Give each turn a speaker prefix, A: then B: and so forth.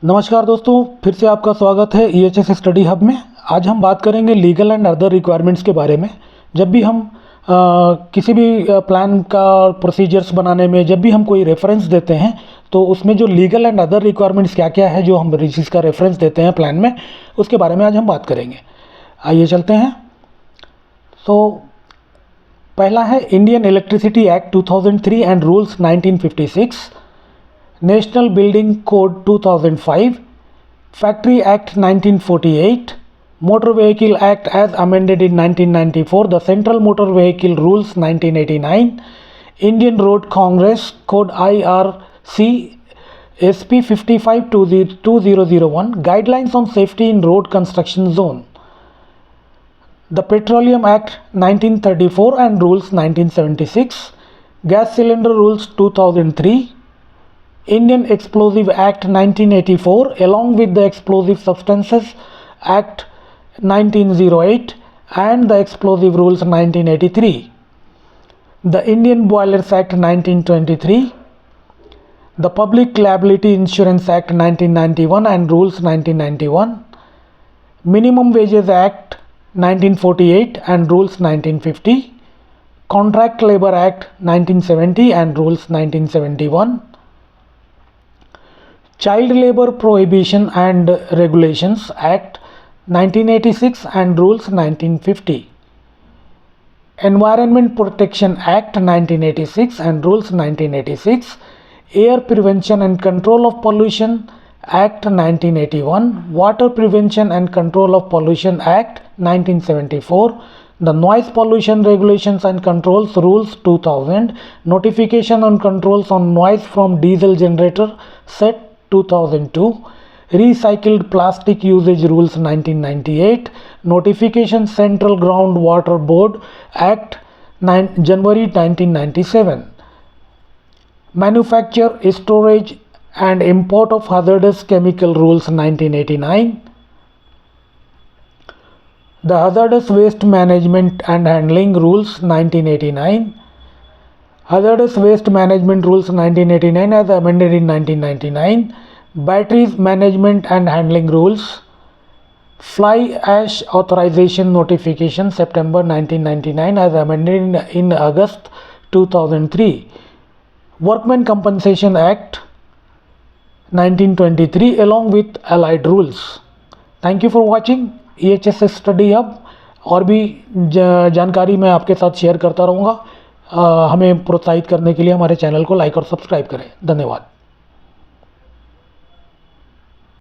A: नमस्कार दोस्तों, फिर से आपका स्वागत है EHS स्टडी हब में। आज हम बात करेंगे लीगल एंड अदर रिक्वायरमेंट्स के बारे में। जब भी हम किसी भी प्लान का प्रोसीजर्स बनाने में जब भी हम कोई रेफरेंस देते हैं तो उसमें जो लीगल एंड अदर रिक्वायरमेंट्स क्या क्या है जो हम जिसका रेफरेंस देते हैं प्लान में, उसके बारे में आज हम बात करेंगे। आइए चलते हैं। तो पहला है Indian electricity act 2003 and rules 1956, national building code 2005, factory act 1948, motor vehicle act as amended in 1994, the central motor vehicle rules 1989, Indian road congress code IRC SP 55-2001, guidelines on safety in road construction zone, the Petroleum Act 1934 and rules 1976, gas cylinder rules 2003, Indian Explosive Act 1984 along with the Explosive Substances Act 1908 and the Explosive Rules 1983, the Indian Boilers Act 1923, the Public Liability Insurance Act 1991 and Rules 1991, Minimum Wages Act 1948 and Rules 1950, Contract Labor Act 1970 and Rules 1971, Child Labor Prohibition and Regulations Act 1986 and Rules 1950, Environment Protection Act 1986 and Rules 1986, Air Prevention and Control of Pollution Act 1981, Water Prevention and Control of Pollution Act 1974, the Noise Pollution Regulations and Controls Rules 2000, Notification on Controls on Noise from Diesel Generator Set 2002, Recycled Plastic Usage Rules 1998, Notification Central Groundwater Board Act January 1997, Manufacture, Storage and Import of Hazardous Chemical Rules 1989, the Hazardous Waste Management and Handling Rules 1989, Hazardous Waste Management Rules 1989 as amended in 1999, Batteries Management and Handling Rules, Fly Ash Authorization Notification September 1999 as amended in August 2003, Workmen Compensation Act 1923 along with allied rules. Thank you for watching EHS Study Hub। और भी जानकारी मैं आपके साथ share करता रहूँगा। हमें प्रोत्साहित करने के लिए हमारे चैनल को लाइक और सब्सक्राइब करें। धन्यवाद।